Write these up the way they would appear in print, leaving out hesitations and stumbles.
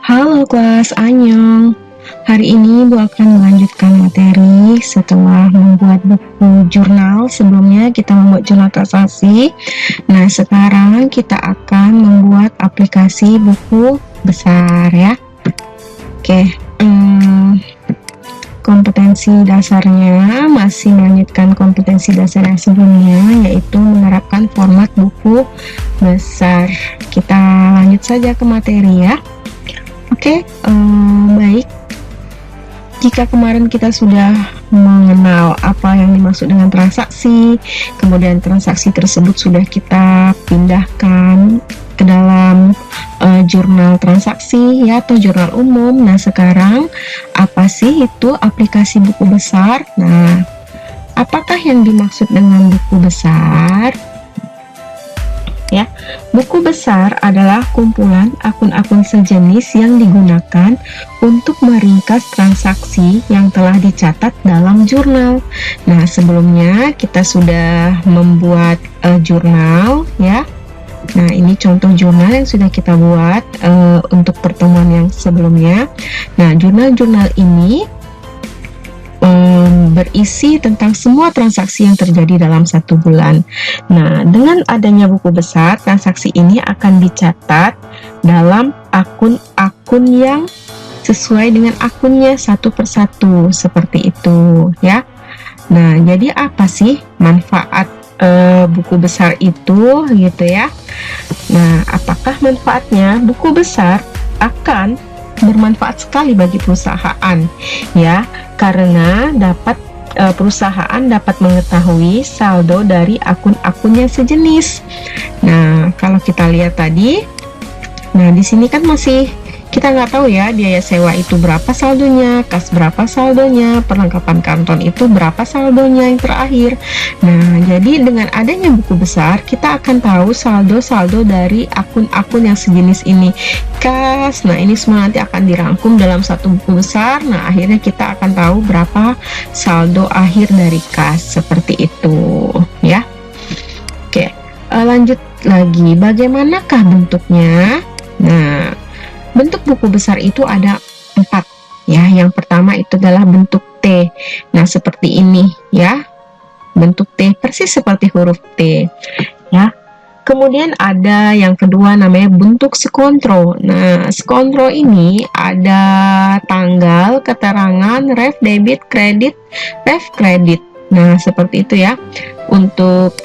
Halo kelas Anyong. Hari ini Bu akan melanjutkan materi setelah membuat buku jurnal. Sebelumnya kita membuat jurnal transaksi. Nah, sekarang kita akan membuat aplikasi buku besar ya. Oke, kompetensi dasarnya masih melanjutkan kompetensi dasar yang sebelumnya, yaitu menerapkan format buku besar. Kita lanjut saja ke materi ya. Oke, baik. Jika kemarin kita sudah mengenal apa yang dimaksud dengan transaksi, kemudian transaksi tersebut sudah kita pindahkan ke dalam jurnal transaksi ya, atau jurnal umum. Nah, sekarang apa sih itu aplikasi buku besar? Nah, apakah yang dimaksud dengan buku besar? Ya, buku besar adalah kumpulan akun-akun sejenis yang digunakan untuk meringkas transaksi yang telah dicatat dalam jurnal. Nah, sebelumnya kita sudah membuat jurnal ya. Nah, ini contoh jurnal yang sudah kita buat untuk pertemuan yang sebelumnya. Nah, jurnal-jurnal ini berisi tentang semua transaksi yang terjadi dalam satu bulan. Nah, dengan adanya buku besar, transaksi ini akan dicatat dalam akun-akun yang sesuai dengan akunnya satu persatu, seperti itu ya. Nah, jadi apa sih manfaat buku besar itu gitu ya? Nah, apakah manfaatnya? Buku besar akan bermanfaat sekali bagi perusahaan ya, karena perusahaan dapat mengetahui saldo dari akun-akun yang sejenis. Nah, kalau kita lihat tadi, nah di sini kan masih kita nggak tahu ya, biaya sewa itu berapa saldonya, kas berapa saldonya, perlengkapan kantor itu berapa saldonya yang terakhir. Nah, jadi dengan adanya buku besar, kita akan tahu saldo-saldo dari akun-akun yang sejenis ini. Kas, nah ini semua nanti akan dirangkum dalam satu buku besar. Nah, akhirnya kita akan tahu berapa saldo akhir dari kas, seperti itu ya. Oke, lanjut lagi, bagaimanakah bentuknya? Nah, bentuk buku besar itu ada 4 ya. Yang pertama itu adalah bentuk T. Nah, seperti ini ya. Bentuk T persis seperti huruf T ya. Kemudian ada yang kedua namanya bentuk skontro. Nah, skontro ini ada tanggal, keterangan, ref, debit, kredit, ref, kredit. Nah, seperti itu ya. Untuk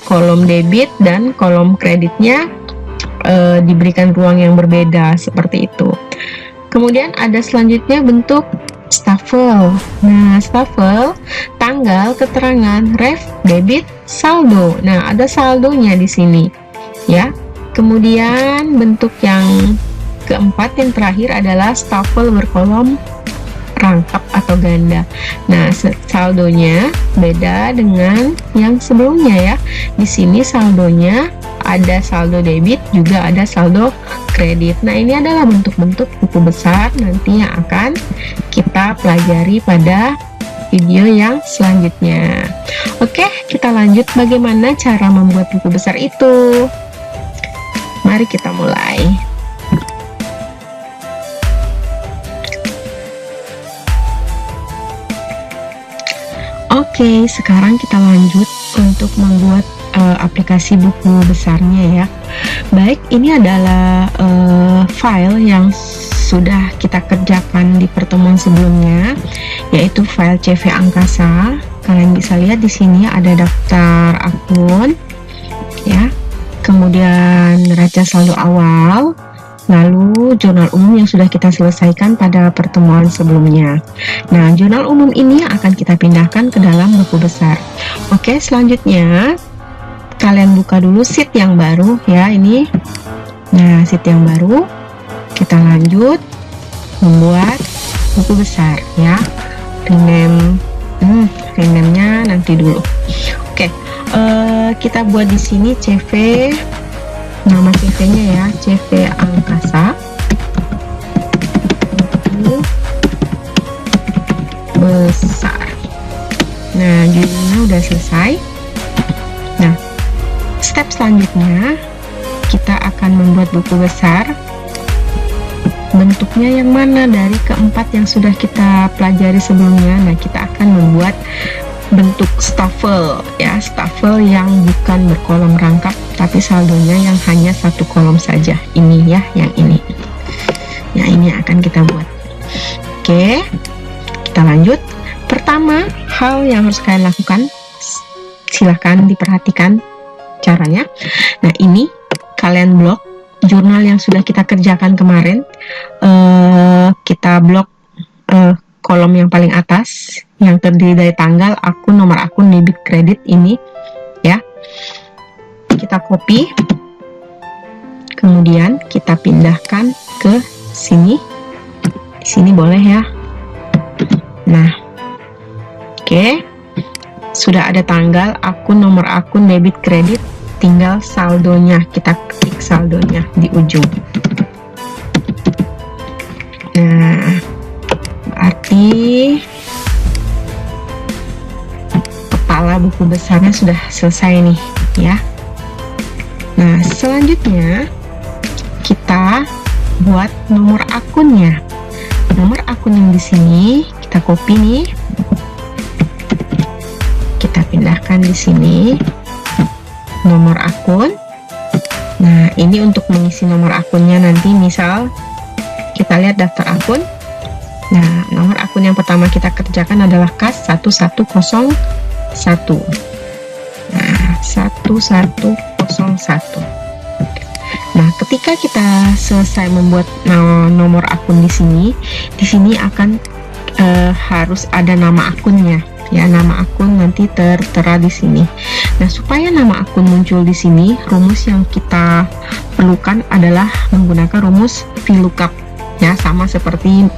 kolom debit dan kolom kreditnya diberikan ruang yang berbeda, seperti itu. Kemudian ada selanjutnya bentuk staffel. Nah, staffel tanggal, keterangan, ref, debit, saldo. Nah, ada saldonya di sini ya. Kemudian bentuk yang keempat yang terakhir adalah staffel berkolom rangkap atau ganda. Nah, saldonya beda dengan yang sebelumnya ya. Di sini saldonya ada saldo debit, juga ada saldo kredit. Nah, ini adalah bentuk-bentuk buku besar nanti yang akan kita pelajari pada video yang selanjutnya. Oke, kita lanjut bagaimana cara membuat buku besar itu. Mari kita mulai. Oke, sekarang kita lanjut untuk membuat aplikasi buku besarnya ya. Baik, ini adalah file yang sudah kita kerjakan di pertemuan sebelumnya, yaitu file CV Angkasa. Kalian bisa lihat di sini ada daftar akun ya, kemudian neraca saldo awal, lalu jurnal umum yang sudah kita selesaikan pada pertemuan sebelumnya. Nah, jurnal umum ini akan kita pindahkan ke dalam buku besar. Oke, selanjutnya kalian buka dulu sheet yang baru ya, ini. Nah, sheet yang baru, kita lanjut membuat buku besar ya. Rename-nya nanti dulu. Oke, kita buat di sini CV, nama CV-nya ya, CV Angkasa buku besar. Nah, judulnya udah selesai. Nah, step selanjutnya kita akan membuat buku besar bentuknya yang mana dari keempat yang sudah kita pelajari sebelumnya. Nah, kita akan membuat bentuk staffel ya, staffel yang bukan berkolom rangkap tapi saldonya yang hanya satu kolom saja. Ini ya, yang ini ya, ini akan kita buat. Oke, kita lanjut. Pertama, hal yang harus kalian lakukan, silahkan diperhatikan caranya. Nah, ini kalian blok jurnal yang sudah kita kerjakan kemarin. Kita blok kolom yang paling atas yang terdiri dari tanggal, akun, nomor akun, debit, kredit ini ya. Kita copy, kemudian kita pindahkan ke sini. Di sini boleh ya. Nah, oke, sudah ada tanggal, akun, nomor akun, debit, kredit, tinggal saldonya. Kita klik saldonya di ujung. Nah, berarti kepala buku besarnya sudah selesai nih ya. Nah, selanjutnya kita buat nomor akunnya. Nomor akun yang di sini kita copy nih, kita pindahkan di sini nomor akun. Nah, ini untuk mengisi nomor akunnya nanti. Misal kita lihat daftar akun. Nah, nomor akun yang pertama kita kerjakan adalah kas 1101. Nah, 1101. Nah, ketika kita selesai membuat nomor akun di sini akan harus ada nama akunnya ya. Nama akun nanti tertera di sini. Nah, supaya nama akun muncul di sini, rumus yang kita perlukan adalah menggunakan rumus VLOOKUP ya, sama seperti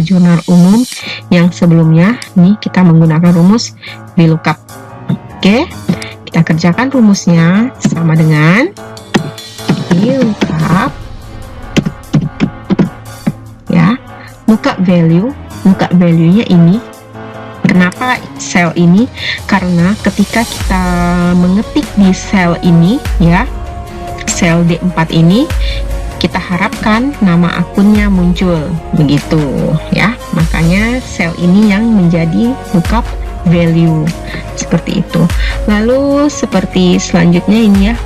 jurnal umum yang sebelumnya. Nih, kita menggunakan rumus VLOOKUP. Oke, kita kerjakan rumusnya sama dengan VLOOKUP ya, lookup value-nya ini. Kenapa sel ini? Karena ketika kita mengetik di sel ini ya, sel D4 ini, kita harapkan nama akunnya muncul begitu ya. Makanya sel ini yang menjadi lookup value seperti itu. Lalu seperti selanjutnya ini ya,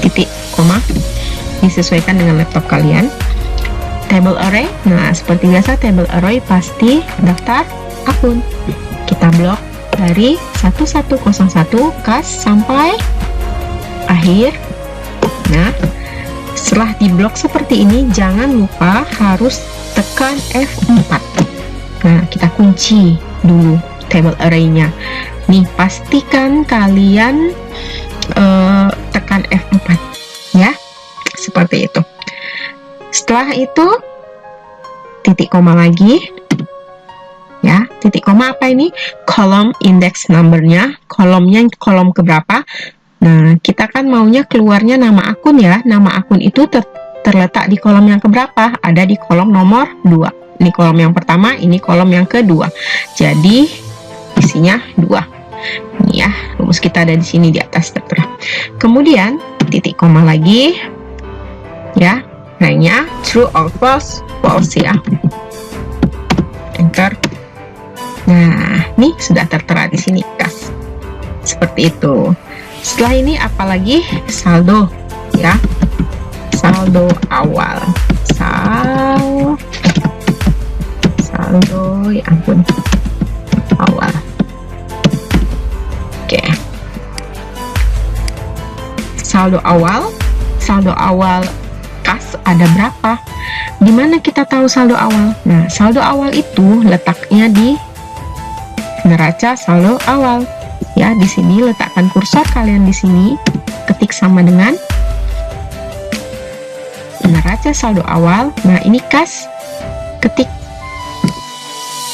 titik koma disesuaikan dengan laptop kalian. Table array. Nah, seperti biasa table array pasti daftar akun. Kita blok dari 1101 kas sampai akhir. Nah, setelah diblok seperti ini, jangan lupa harus tekan F4. Nah, kita kunci dulu table array-nya. Nih, pastikan kalian tekan F4 ya, seperti itu. Setelah itu titik koma lagi ya. Titik koma apa ini? Kolom index number-nya, kolomnya kolom keberapa. Nah, kita kan maunya keluarnya nama akun ya. Nama akun itu terletak di kolom yang keberapa? Ada di kolom nomor 2. Ini kolom yang pertama, ini kolom yang kedua. Jadi isinya 2. Ini ya, rumus kita ada di sini di atas tertera. Kemudian titik koma lagi ya. Nanya true or false? False ya. Enter. Nah, nih sudah tertera di sini kas. Seperti itu. Setelah ini apalagi? Saldo ya. Saldo awal. Saldo ya ampun. Awal. Oke. Saldo awal. Saldo awal kas ada berapa? Dimana kita tahu saldo awal? Nah, saldo awal itu letaknya di neraca saldo awal. Ya, di sini letakkan kursor kalian di sini, ketik sama dengan neraca saldo awal. Nah, ini kas, ketik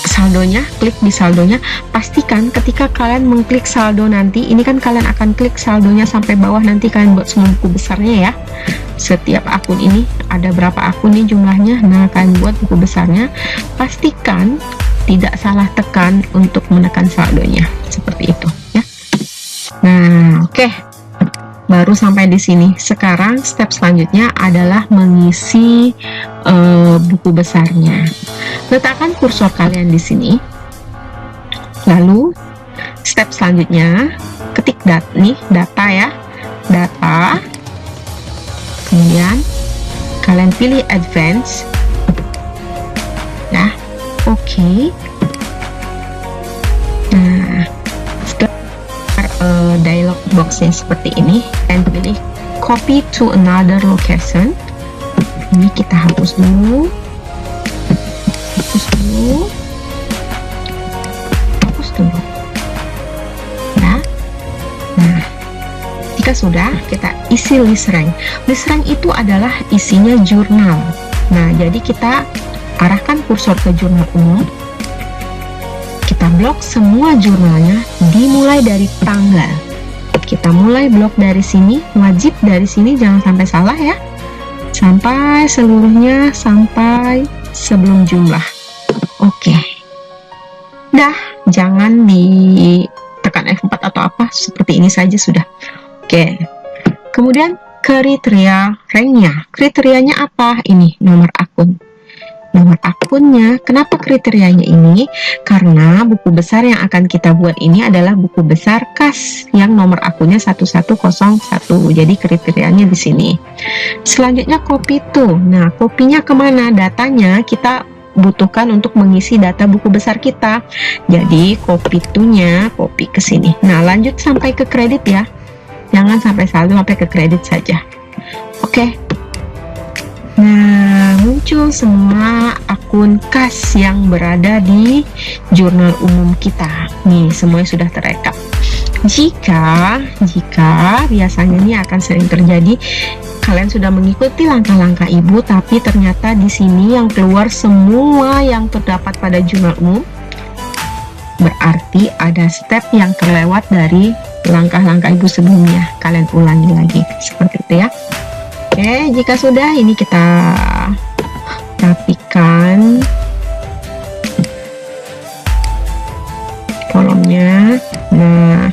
saldonya, klik di saldonya. Pastikan ketika kalian mengklik saldo nanti, ini kan kalian akan klik saldonya sampai bawah, nanti kalian buat semua buku besarnya ya. Setiap akun ini ada berapa akun nih jumlahnya. Nah, kalian buat buku besarnya. Pastikan tidak salah tekan untuk menekan saldonya, seperti itu ya. Nah, oke. baru sampai di sini. Sekarang step selanjutnya adalah mengisi buku besarnya. Letakkan kursor kalian di sini. Lalu step selanjutnya ketik data ya, data. Kemudian kalian pilih advance. Ya, oke. Nah, dialog boxnya seperti ini, dan pilih copy to another location. Ini kita hapus dulu, hapus dulu ya. Nah, jika sudah, kita isi list rank. List rank itu adalah isinya jurnal. Nah, jadi kita arahkan kursor ke jurnal umum. Kita blok semua jurnalnya, dimulai dari tanggal. Kita mulai blok dari sini, wajib dari sini, jangan sampai salah ya. Sampai seluruhnya, sampai sebelum jumlah. Oke. Dah, jangan ditekan F4 atau apa, seperti ini saja sudah. Oke. Kemudian kriteria ranknya. Kriterianya apa? Ini nomor akun. Nomor akunnya, kenapa kriterianya ini? Karena buku besar yang akan kita buat ini adalah buku besar kas yang nomor akunnya 1101. Jadi kriterianya di sini. Selanjutnya copy to. Nah, kopinya kemana? Datanya kita butuhkan untuk mengisi data buku besar kita. Jadi copy to-nya copy ke sini. Nah, lanjut sampai ke kredit ya. Jangan sampai saldo, sampai ke kredit saja. Oke. Nah, muncul semua akun kas yang berada di jurnal umum kita. Nih, semuanya sudah terekap. Jika biasanya ini akan sering terjadi, kalian sudah mengikuti langkah-langkah ibu, tapi ternyata di sini yang keluar semua yang terdapat pada jurnal umum, berarti ada step yang terlewat dari langkah-langkah ibu sebelumnya. Kalian ulangi lagi, seperti itu ya. Oke, jika sudah, ini kita rapikan kolomnya. Nah,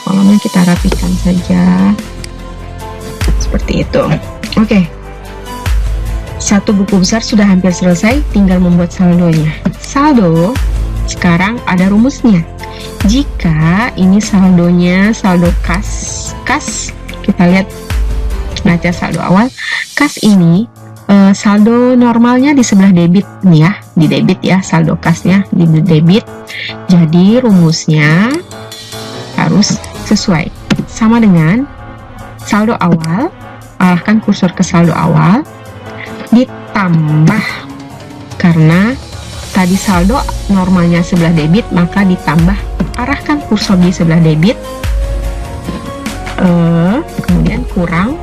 kolomnya kita rapikan saja seperti itu. Oke, satu buku besar sudah hampir selesai, tinggal membuat saldonya. Saldo sekarang ada rumusnya. Jika ini saldonya saldo kas, kita lihat baca saldo awal. Kas ini saldo normalnya di sebelah debit nih ya, di debit ya, saldo kasnya di debit. Jadi rumusnya harus sesuai, sama dengan saldo awal. Arahkan kursor ke saldo awal, ditambah, karena tadi saldo normalnya sebelah debit, maka ditambah, arahkan kursor di sebelah debit, kemudian kurang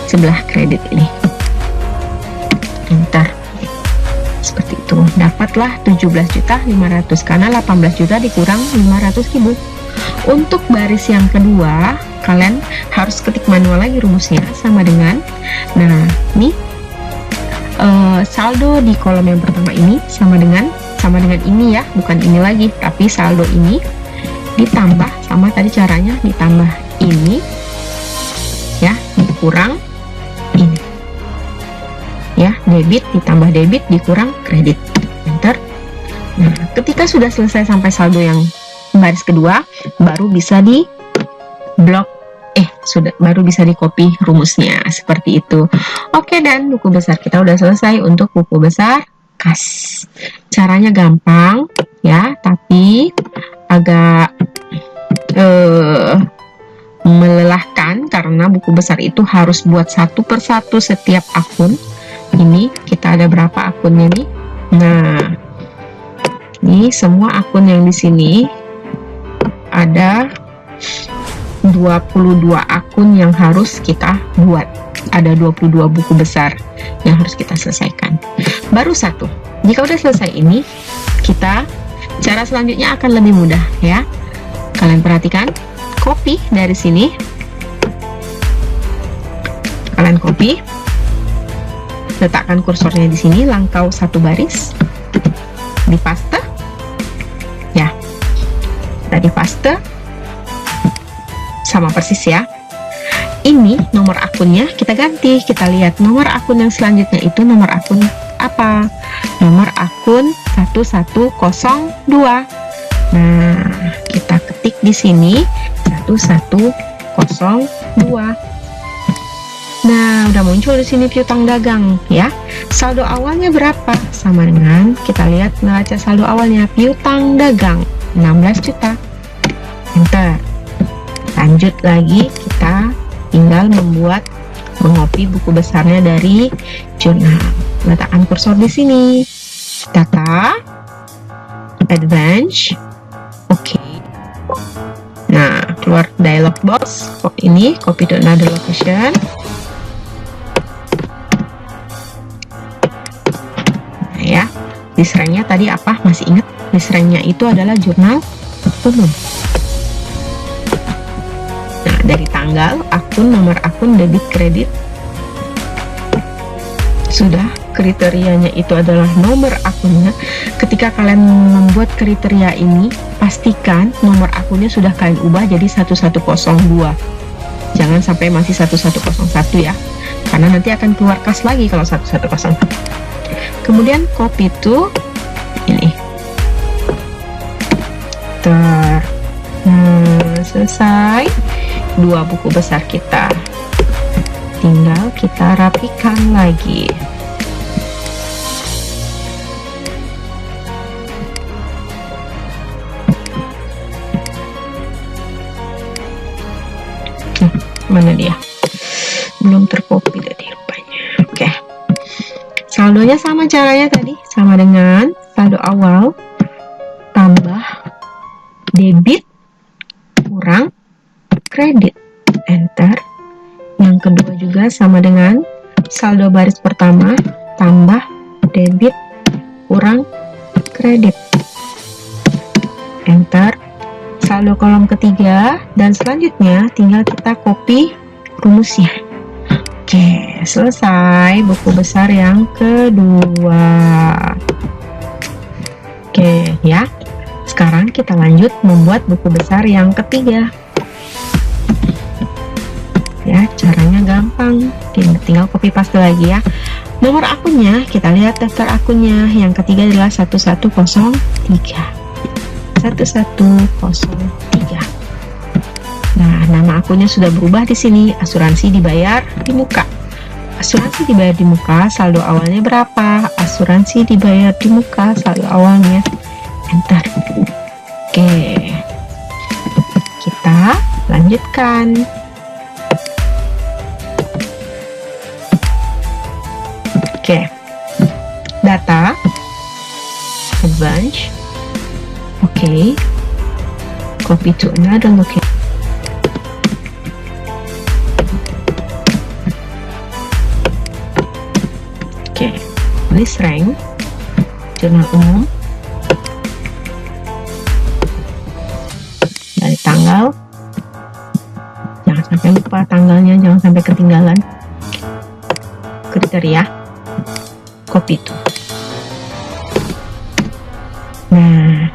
sebelah kredit ini, enter. Seperti itu, dapatlah 17.500.000 karena 18 juta dikurang 500.000. Untuk baris yang kedua, kalian harus ketik manual lagi rumusnya, sama dengan, nah ini saldo di kolom yang pertama ini sama dengan ini ya, bukan ini lagi, tapi saldo ini ditambah, sama tadi caranya, ditambah ini ya, dikurang ini ya, debit ditambah debit dikurang kredit, enter. Nah, ketika sudah selesai sampai saldo yang baris kedua, baru bisa di blok, baru bisa di copy rumusnya, seperti itu. Oke, dan buku besar kita udah selesai untuk buku besar kas. Caranya gampang ya, tapi agak melelahkan karena buku besar itu harus buat satu persatu setiap akun. Ini kita ada berapa akunnya nih? Nah, ini semua akun yang di sini ada 22 akun yang harus kita buat. Ada 22 buku besar yang harus kita selesaikan. Baru satu. Jika udah selesai ini, cara selanjutnya akan lebih mudah ya. Kalian perhatikan, copy dari sini. Kalian copy, letakkan kursornya di sini, langkau satu baris, di paste ya, tadi paste, sama persis ya. Ini nomor akunnya kita ganti, kita lihat nomor akun yang selanjutnya itu nomor akun apa? Nomor akun 1102. Nah, kita ketik di sini 1102. Nah, udah muncul di sini piutang dagang ya. Saldo awalnya berapa? Sama dengan kita lihat neraca saldo awalnya piutang dagang 16 juta. Enter. Lanjut lagi, kita tinggal mengopi buku besarnya dari jurnal. Letakkan kursor di sini. Data, Advance, oke. Nah, keluar dialog box. Ini copy to another location. Nah ya, list rank-nya tadi apa? Masih ingat? List rank-nya itu adalah jurnal umum. Nah, dari tanggal, akun, nomor akun, debit, kredit. Sudah, kriterianya itu adalah nomor akunnya. Ketika kalian membuat kriteria ini, pastikan nomor akunnya sudah kalian ubah jadi 1102. Jangan sampai masih 1101 ya, karena nanti akan keluar kas lagi kalau 1101. Kemudian copy to ini. Selesai. 2 buku besar kita. Tinggal kita rapikan lagi. Mana dia? Belum tercopy tadi rupanya. Oke. Saldonya sama caranya tadi, sama dengan saldo awal tambah debit kurang kredit. Enter. Yang kedua juga sama dengan saldo baris pertama tambah debit kurang kredit. Enter. Saldo kolom ketiga, dan selanjutnya tinggal kita copy rumusnya. Oke, selesai buku besar yang kedua. Oke ya, sekarang kita lanjut membuat buku besar yang ketiga. Ya, caranya gampang, tinggal copy paste lagi ya. Nomor akunnya, kita lihat daftar akunnya. Yang ketiga adalah 1103. 1103. Nah, nama akunnya sudah berubah di sini. Asuransi dibayar di muka. Asuransi dibayar di muka, saldo awalnya berapa? Asuransi dibayar di muka, saldo awalnya. Enter. Oke. Kita lanjutkan. Oke. Data. Advance. Oke. Copy to another location. Oke. List rank. Jurnal umum. Dari tanggal. Jangan sampai lupa tanggalnya, jangan sampai ketinggalan. Kriteria. Copy to. Nah,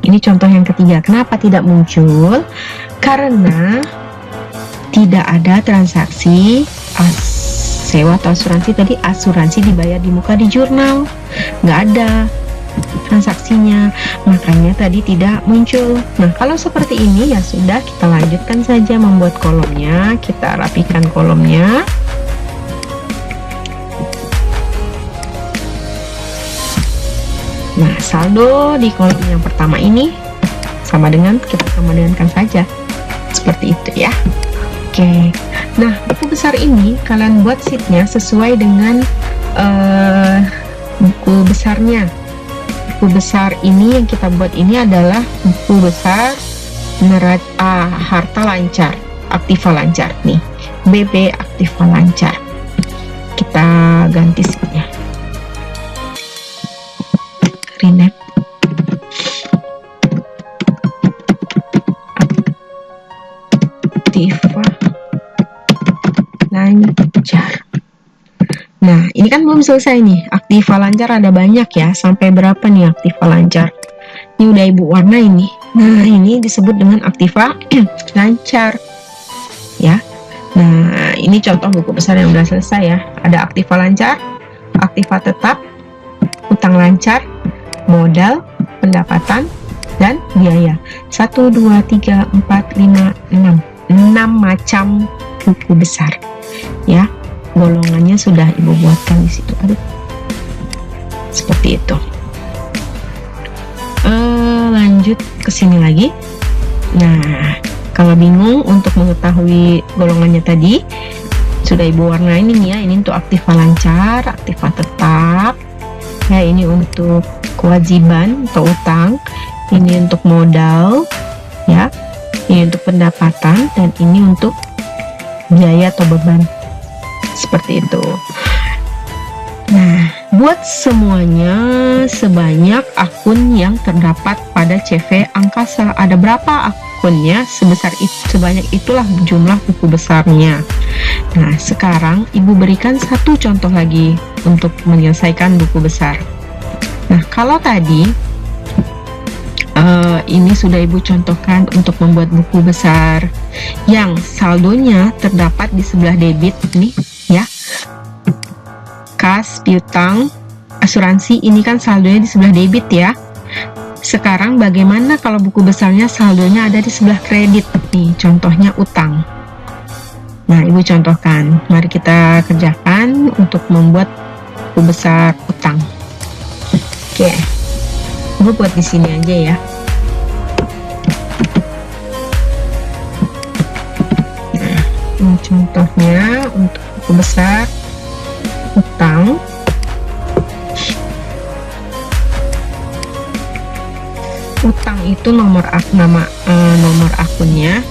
ini contoh yang ketiga. Kenapa tidak muncul? Karena tidak ada transaksi sewa atau asuransi. Tadi asuransi dibayar di muka di jurnal, nggak ada transaksinya, makanya tadi tidak muncul. Nah, kalau seperti ini ya sudah, kita lanjutkan saja membuat kolomnya. Kita rapikan kolomnya. Nah, saldo di kolom yang pertama ini sama dengan, kita sama dengankan saja seperti itu ya. Oke. Nah, buku besar ini kalian buat sheetnya sesuai dengan buku besarnya. Buku besar ini yang kita buat ini adalah buku besar harta lancar, aktiva lancar nih. BB aktiva lancar. Kita ganti sheetnya. Rename aktiva lancar. Nah, ini kan belum selesai nih. Aktiva lancar ada banyak ya. Sampai berapa nih aktiva lancar? Ini udah ibu warna ini. Nah, ini disebut dengan aktiva lancar. ya. Nah, ini contoh buku besar yang sudah selesai ya. Ada aktiva lancar, aktiva tetap, utang lancar, modal, pendapatan, dan biaya. 1, 2, 3, 4, 5, 6. 6 macam buku besar. Ya, golongannya sudah Ibu buatkan di situ. Aduh. Seperti itu. Lanjut ke sini lagi. Nah, kalau bingung untuk mengetahui golongannya tadi, sudah Ibu warnain ini ya. Ini untuk aktiva lancar, aktiva tetap. Ya, ini untuk kewajiban atau utang. Ini untuk modal, ya. Ini untuk pendapatan, dan ini untuk biaya atau beban. Seperti itu. Nah, buat semuanya sebanyak akun yang terdapat pada CV Angkasa. Ada berapa akunnya? Sebanyak itulah jumlah buku besarnya. Nah, sekarang Ibu berikan satu contoh lagi untuk menyelesaikan buku besar. Nah, kalau tadi ini sudah Ibu contohkan untuk membuat buku besar yang saldonya terdapat di sebelah debit nih ya. Kas, piutang, asuransi, ini kan saldonya di sebelah debit ya. Sekarang bagaimana kalau buku besarnya saldonya ada di sebelah kredit? Nih, contohnya utang. Nah, Ibu contohkan. Mari kita kerjakan untuk membuat buku besar utang. Oke. Ibu buat di sini aja ya. Nah, ini contohnya untuk buku besar utang. Utang itu nomor akunnya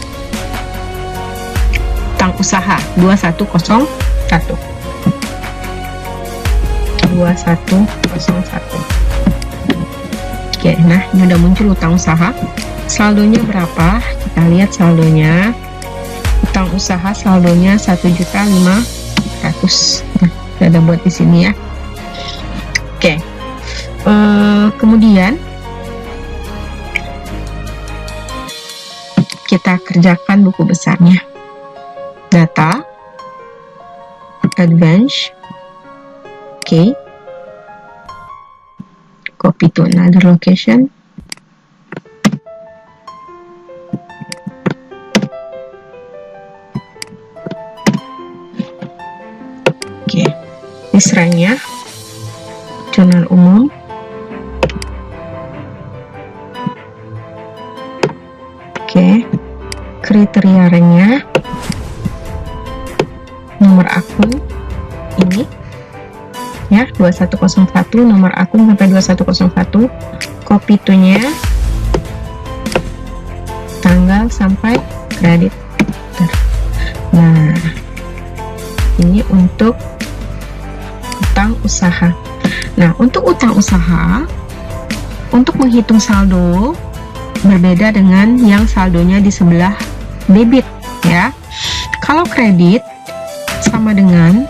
utang usaha 2101. 2101. Oke, nah ini udah muncul utang usaha. Saldonya berapa? Kita lihat saldonya. Utang usaha saldonya 1.500.000. Nah, kita ada buat di sini ya. Oke. Kemudian kita kerjakan buku besarnya. Data, advance, oke. Copy to another location. Oke, list rank-nya, jurnal umum, oke, kriteria rank-nya, nomor akun ini ya 2101, nomor akun sampai 2101, copy to-nya, tanggal sampai kredit. Nah, ini untuk utang usaha. Nah, untuk utang usaha, untuk menghitung saldo berbeda dengan yang saldonya di sebelah debit ya. Kalau kredit sama dengan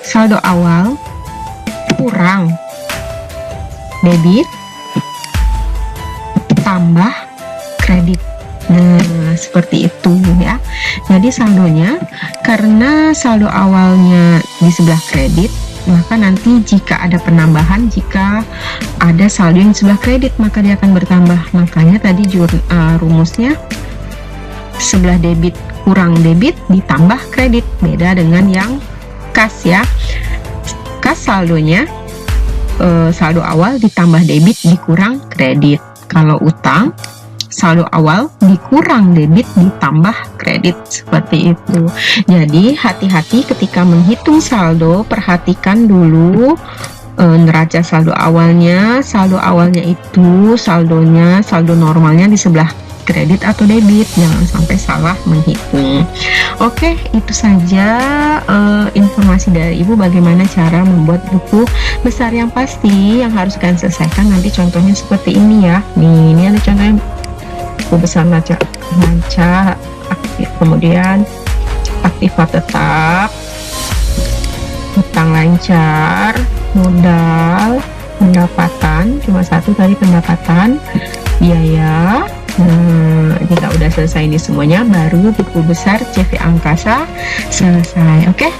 saldo awal kurang debit tambah kredit. Nah, seperti itu ya. Jadi saldonya, karena saldo awalnya di sebelah kredit, maka nanti jika ada penambahan, jika ada saldo yang di sebelah kredit, maka dia akan bertambah. Makanya tadi rumusnya sebelah debit kurang debit ditambah kredit, beda dengan yang kas ya. Kas saldonya saldo awal ditambah debit dikurang kredit. Kalau utang, saldo awal dikurang debit ditambah kredit, seperti itu. Jadi hati-hati ketika menghitung saldo, perhatikan dulu neraca saldo awalnya itu saldo normalnya di sebelah kredit atau debit, jangan sampai salah menghitung. Oke, itu saja informasi dari Ibu bagaimana cara membuat buku besar yang pasti yang harus kalian selesaikan. Nanti contohnya seperti ini ya. Nih, ini ada contohnya buku besar lancar, kemudian aktiva tetap, utang lancar, modal, pendapatan, cuma satu tadi pendapatan, biaya, Nah, jika udah selesai ini semuanya, baru buku besar CV Angkasa selesai. Oke,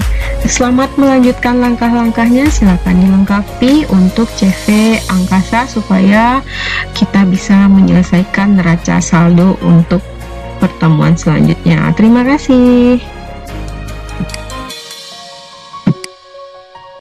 selamat melanjutkan langkah-langkahnya. Silakan dilengkapi untuk CV Angkasa supaya kita bisa menyelesaikan neraca saldo untuk pertemuan selanjutnya. Terima kasih.